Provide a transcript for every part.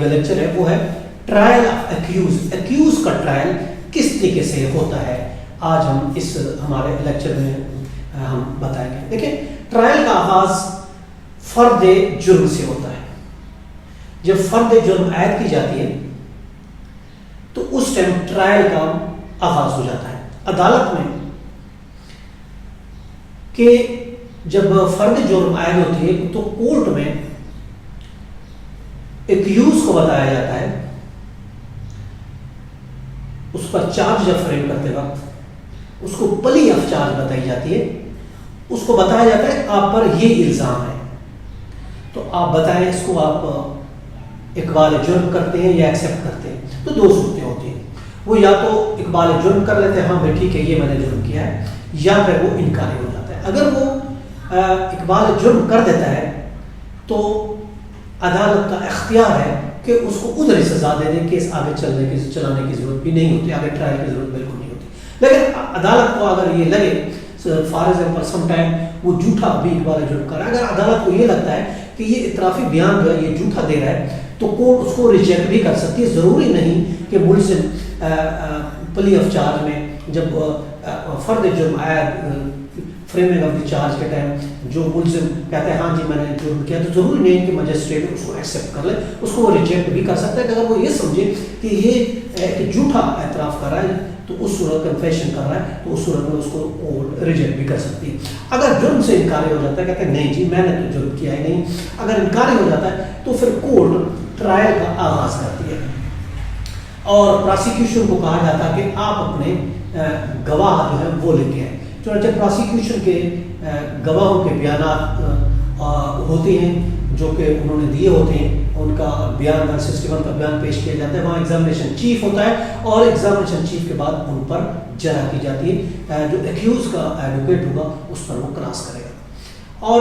جو لیکچر ہے وہ ہے ٹرائل آف ایکیوز، ایکیوز کا ٹرائل کس طریقے سے ہوتا ہے، آج ہم اس ہمارے لیکچر میں ہم بتائیں گے۔ دیکھیں ٹرائل کا آغاز فرد جرم سے ہوتا ہے۔ جب فرد جرم عائد کی جاتی ہے تو اس ٹائم ٹرائل کا آغاز ہو جاتا ہے عدالت میں، کہ جب فرد جرم عائد ہوتی ہے تو کورٹ میں ایکیوز کو بتایا جاتا ہے، اس پر چارج جب فریم کرتے وقت اس کو پلی آف چارج بتائی جاتی ہے، اس کو بتایا جاتا ہے آپ پر یہ الزام ہے، تو آپ بتائیں اس کو آپ اقبال جرم کرتے ہیں یا ایکسیپٹ کرتے ہیں۔ تو دو صورتیں ہوتی ہیں، وہ یا تو اقبال جرم کر لیتے ہیں، ہاں بھائی ٹھیک ہے یہ میں نے جرم کیا ہے، یا پھر وہ انکاری ہو جاتا ہے۔ اگر وہ اقبال جرم کر دیتا ہے تو عدالت کا اختیار ہے کہ اس کو ادھر ہی سزا دے دیں، کیس آگے چلانے کی ضرورت بھی نہیں ہوتی، آگے ٹرائل کی ضرورت بالکل نہیں ہوتی۔ لیکن عدالت کو اگر یہ لگے فار ایگزامپل سم ٹائم وہ جھوٹا بھی اقبال جرم کر رہا ہے، اگر عدالت کو یہ لگتا ہے کہ یہ اعترافی بیان جو ہے یہ جھوٹا دے رہا ہے تو کورٹ اس کو ریجیکٹ بھی کر سکتی ہے۔ ضروری نہیں کہ ملزم پلی آف چارج میں جب فرد جرم عائد فریمنگ آف دی چارج کے ٹائم جو ملزم کہتا ہے ہاں جی میں نے جرم کیا، تو ضروری نہیں کہ مجسٹریٹ اس کو ایکسیپٹ کر لے، اس کو وہ ریجیکٹ بھی کر سکتا ہے۔ کہ اگر وہ یہ سمجھے کہ یہ جھوٹا اعتراف کر رہا ہے تو اس صورت کنفیشن کر رہا ہے تو اس صورت میں اس کو ریجیکٹ بھی کر سکتی ہے۔ اگر جرم سے انکاری ہو جاتا ہے، کہتے ہیں نہیں جی میں نے تو جرم کیا ہی نہیں، اگر انکاری ہو جاتا ہے تو پھر کورٹ ٹرائل کا آغاز کرتی ہے اور پراسیکیوشن کو کہا جاتا ہے کہ آپ اپنے گواہ جو ہے وہ لے کے آئیں۔ چنانچہ پراسیکیوشن کے گواہوں کے بیانات ہوتے ہیں جو کہ انہوں نے دیے ہوتے ہیں، ان کا بیان 161 کا بیان پیش کیا جاتا ہے، وہاں ایگزامینیشن چیف ہوتا ہے اور ایگزامینیشن چیف کے بعد ان پر جرح کی جاتی ہے، جو ایکیوز کا ایڈوکیٹ ہوگا اس پر وہ کراس کرے گا۔ اور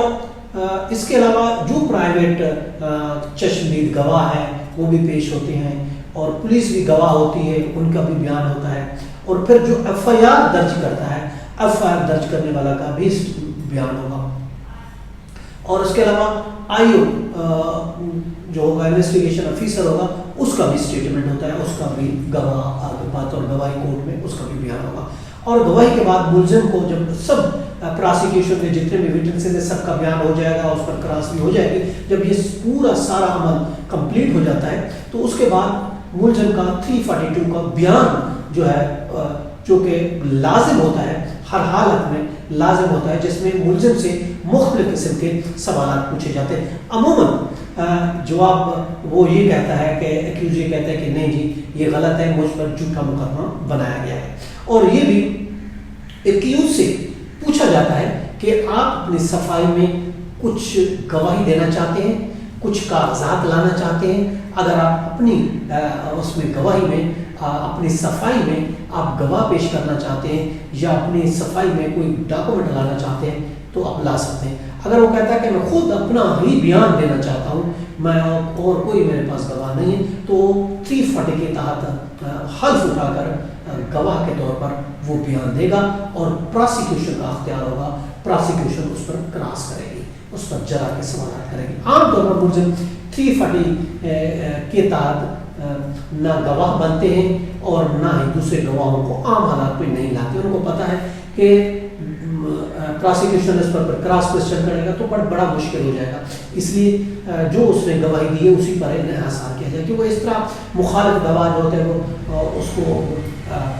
اس کے علاوہ جو پرائیویٹ چشمدید گواہ ہیں وہ بھی پیش ہوتے ہیں، اور پولیس بھی گواہ ہوتی ہے، ان کا بھی بیان ہوتا ہے، اور پھر جو ایف آئی آر درج کرتا ہے ایف آئی آر درج کرنے والا کا بھی بیان ہوگا، اور اس کے علاوہ آئی او جو ہوگا انویسٹیگیشن آفیسر ہوگا اس کا بھی اسٹیٹمنٹ ہوتا ہے، اس کا بھی گواہ آگے بات اور گواہی کورٹ میں اس کا بھی بیان ہوگا۔ اور گواہی کے بعد ملزم کو جب سب پراسیکیوشن کے جتنے بھی وٹنسز ہیں سب کا بیان ہو جائے گا، اس پر کراس بھی ہو جائے گی، جب یہ پورا سارا عمل کمپلیٹ ہو جاتا ہے تو اس کے بعد ملزم کا 342 کا بیان جو ہے جو کہ لازم ہوتا ہے، ہر حالت میں لازم ہوتا ہے، جس میں ملزم سے مختلف قسم کے سوالات پوچھے جاتے ہیں۔ عموماً جواب وہ یہ کہتا ہے کہ ایکیوز یہ کہتا ہے کہ نہیں جی یہ غلط ہے، مجھ پر جھوٹا مقدمہ بنایا گیا ہے، اور یہ بھی ایکیوز سے پوچھا جاتا ہے کہ آپ اپنی صفائی میں کچھ گواہی دینا چاہتے ہیں، کچھ کاغذات لانا چاہتے ہیں۔ اگر آپ اپنی اس میں گواہی میں اپنی صفائی میں آپ گواہ پیش کرنا چاہتے ہیں یا اپنی صفائی میں کوئی ڈاکومنٹ لانا چاہتے ہیں تو آپ لا سکتے ہیں۔ اگر وہ کہتا ہے کہ میں خود اپنا ہی بیان دینا چاہتا ہوں، میں اور کوئی میرے پاس گواہ نہیں ہے، تو 340 کے تحت حلف اٹھا کر گواہ کے طور پر وہ بیان دے گا، اور پراسیکیوشن کا اختیار ہوگا، پراسیکیوشن اس پر کراس کرے گی، اس پر جرح کے سوالات کرے گی۔ عام طور پر ملزم 340 کے تحت نہ گواہ بنتے ہیں اور نہ ہی دوسرے گواہوں کو عام حالات میں نہیں لاتے۔ ان کو پتہ ہے کہ پراسیکیوشن اس پر کراس کوسچن کرے گا تو بڑا مشکل ہو جائے گا، اس لیے جو اس نے گواہی دی ہے اسی پر انحصار کیا جائے، کہ وہ اس طرح مخالف گواہ جو ہوتے ہیں وہ اس کو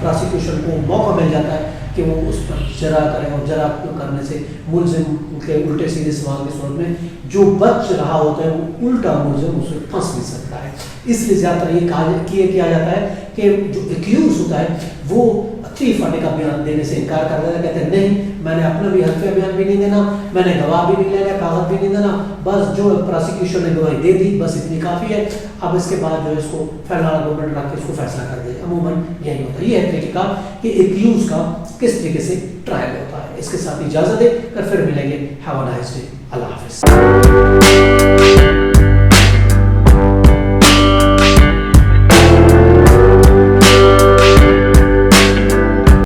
پراسیکیوشن کو موقع مل جاتا ہے کہ وہ اس پر جرح کرے، اور جرح کرنے سے ملزم کے الٹے سیدھے سوال کی صورت میں جو بچ رہا ہوتا ہے وہ الٹا ملزم اسے پھنس بھی سکتا ہے۔ اس لیے زیادہ تر یہ کیا جاتا ہے کہ جو ایکیوز ہوتا ہے وہ 340 کا بیان دینے سے انکار کر دیتا ہے، کہتے ہیں نہیں میں نے اپنا بھی حلفیہ بیان بھی نہیں دینا، میں نے گواہ بھی نہیں لینا، کاغذ بھی نہیں دینا، بس جو پراسیکیوشن نے گواہی دے دی بس اتنی کافی ہے، اب اس کے بعد جو ہے اس کو فیلنال گورنمنٹ رکھ کے اس کو فیصلہ کر دے۔ عموماً یہی ہوتا ہے، یہ ہے طریقہ کہ ایکیوز کا کس طریقے سے ٹرائل ہوتا ہے۔ اس کے ساتھ اجازت دے کر پھر ملیں گے، ہیو اے نائس ڈے، اللہ حافظ۔